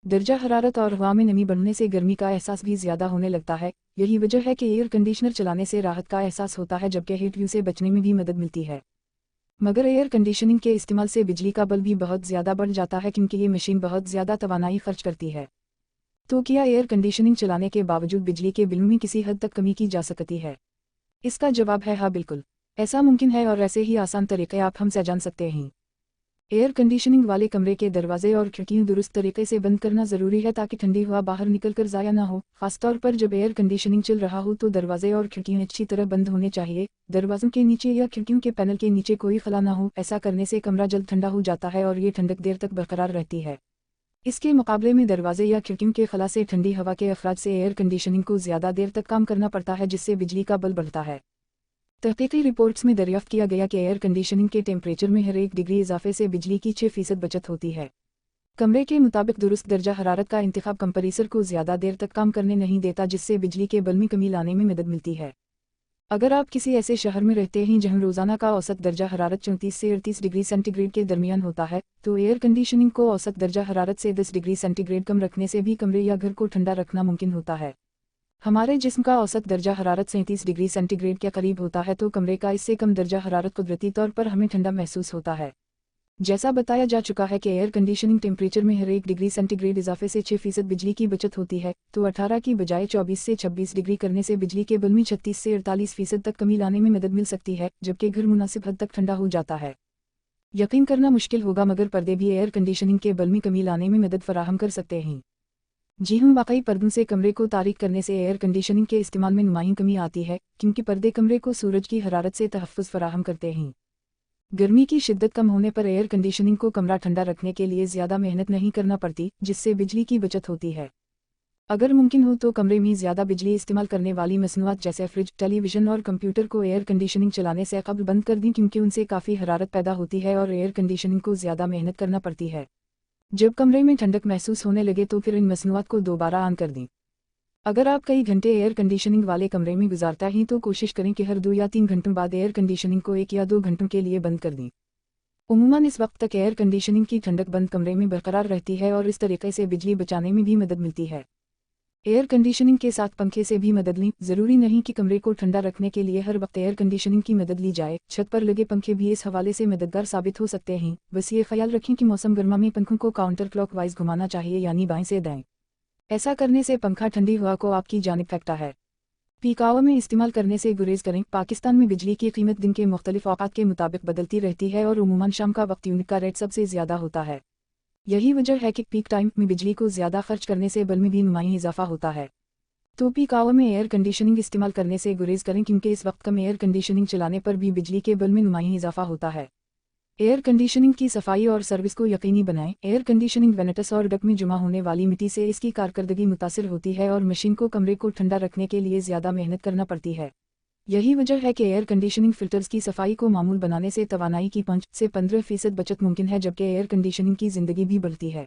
दर्जा हरारत और हवा में नमी बढ़ने से गर्मी का एहसास भी ज़्यादा होने लगता है। यही वजह है कि एयर कंडीशनर चलाने से राहत का एहसास होता है, जबकि हीट व्यू से बचने में भी मदद मिलती है। मगर एयर कंडीशनिंग के इस्तेमाल से बिजली का बिल भी बहुत ज़्यादा बढ़ जाता है, क्योंकि ये मशीन बहुत ज़्यादा तवानाई खर्च करती है। तो क्या एयर कंडीशनिंग चलाने के बावजूद बिजली के बिल में किसी हद तक कमी की जा सकती है? इसका जवाब है हाँ, बिल्कुल। ऐसा मुमकिन है, और ऐसे ही आसान तरीके आप हमसे जान सकते हैं। एयर कंडीशनिंग वाले कमरे के दरवाजे और खिड़कियां दुरुस्त तरीके से बंद करना ज़रूरी है, ताकि ठंडी हवा बाहर निकलकर ज़ाया ना हो। खासतौर पर जब एयर कंडीशनिंग चल रहा हो तो दरवाजे और खिड़कियां अच्छी तरह बंद होने चाहिए। दरवाजों के नीचे या खिड़कियों के पैनल के नीचे कोई खला ना हो। ऐसा करने से कमरा जल्द ठंडा हो जाता है और ये ठंडक देर तक बरकरार रहती है। इसके मुकाबले में दरवाजे या खिड़कियों के खला से ठंडी हवा के अखराज से एयर कंडीशनिंग को ज़्यादा देर तक काम करना पड़ता है, जिससे बिजली का बिल बढ़ता है। तहकीकी रिपोर्ट्स में दरियाफ्त किया गया कि एयर कंडीशनिंग के टेम्परेचर में हर 1 डिग्री इजाफे से बिजली की 6% बचत होती है। कमरे के मुताबिक दुरुस्त दर्जा हरारत का इंतखाब कंप्रेसर को ज़्यादा देर तक काम करने नहीं देता, जिससे बिजली के बिल में कमी लाने में मदद मिलती है। अगर आप किसी ऐसे शहर में रहते हैं जहां रोज़ाना का औसत दर्जा हरारत 34 से 38 डिग्री सेंटीग्रेड के दरमियान होता है, तो एयर कंडीशनिंग को औसत दर्जा हरारत से 10 डिग्री सेंटीग्रेड कम रखने से भी कमरे या घर को ठंडा रखना मुमकिन होता है। हमारे जिस्म का औसत दर्जा हरारत 37 डिग्री सेंटीग्रेड के करीब होता है, तो कमरे का इससे कम दर्जा हरारत कुदरती तौर पर हमें ठंडा महसूस होता है। जैसा बताया जा चुका है कि एयर कंडीशनिंग टेम्परेचर में हर 1 डिग्री सेंटीग्रेड इजाफे से 6% बिजली की बचत होती है, तो 18 की बजाय 24 से 26 डिग्री करने से बिजली के बिल में 36 से 48% तक कमी लाने में मदद मिल सकती है, जबकि घर मुनासिब हद तक ठंडा हो जाता है। यकीन करना मुश्किल होगा, मगर पर्दे भी एयर कंडीशनिंग के बिल में कमी लाने में मदद फराहम कर सकते हैं। जी हम वाकई पर्दों से कमरे को तारीक करने से एयर कंडीशनिंग के इस्तेमाल में नुमायां कमी आती है, क्योंकि पर्दे कमरे को सूरज की हरारत से तहफ़्फ़ुज़ फराहम करते हैं। गर्मी की शिद्दत कम होने पर एयर कंडीशनिंग को कमरा ठंडा रखने के लिए ज़्यादा मेहनत नहीं करना पड़ती, जिससे बिजली की बचत होती है। अगर मुमकिन हो तो कमरे में ज़्यादा बिजली इस्तेमाल करने वाली मसनूआत जैसे फ्रिज, टेलीविज़न और कंप्यूटर को एयर कंडीशनिंग चलाने से कबल बंद कर दें, क्योंकि उनसे काफ़ी हरारत पैदा होती है और एयर कंडीशनिंग को ज़्यादा मेहनत करना पड़ती है। जब कमरे में ठंडक महसूस होने लगे तो फिर इन मसनूआत को दोबारा ऑन कर दें। अगर आप कई घंटे एयर कंडीशनिंग वाले कमरे में गुजारता हैं तो कोशिश करें कि हर 2 या 3 घंटों बाद एयर कंडीशनिंग को 1 या 2 घंटों के लिए बंद कर दें। उम्मूमन इस वक्त तक एयर कंडीशनिंग की ठंडक बंद कमरे में बरकरार रहती है और इस तरीके से बिजली बचाने में भी मदद मिलती है। एयर कंडीशनिंग के साथ पंखे से भी मदद लें। ज़रूरी नहीं कि कमरे को ठंडा रखने के लिए हर वक्त एयर कंडीशनिंग की मदद ली जाए। छत पर लगे पंखे भी इस हवाले से मददगार साबित हो सकते हैं। बस ये ख्याल रखें कि मौसम गर्मा में पंखों को काउंटर क्लॉकवाइज घुमाना चाहिए, यानी बाएं से दाएं। ऐसा करने से पंखा ठंडी हवा को आपकी जानिब फेंकता है। पीक आवर में इस्तेमाल करने से गुरेज करें। पाकिस्तान में बिजली की कीमत दिन के मुख्तलिफ औकात के मुताबिक बदलती रहती है और उमूमन शाम का वक्त यूनिट का रेट सबसे ज़्यादा होता है। यही वजह है कि पीक टाइम में बिजली को ज़्यादा खर्च करने से बिल में भी नुमायां इजाफा होता है। तो पीक आवर में एयर कंडीशनिंग इस्तेमाल करने से गुरेज करें, क्योंकि इस वक्त कम एयर कंडीशनिंग चलाने पर भी बिजली के बिल में नुमायां इजाफा होता है। एयर कंडीशनिंग की सफाई और सर्विस को यकीनी बनाएं। एयर कंडीशनिंग वेनेटस और डक्ट में जमा होने वाली मिट्टी से इसकी कारकर्दगी मुतासिर होती है और मशीन को कमरे को ठंडा रखने के लिए ज़्यादा मेहनत करना पड़ती है। यही वजह है कि एयर कंडीशनिंग फिल्टर्स की सफाई को मामूल बनाने से तवानाई की 5 से 15% बचत मुमकिन है, जबकि एयर कंडीशनिंग की ज़िंदगी भी बढ़ती है।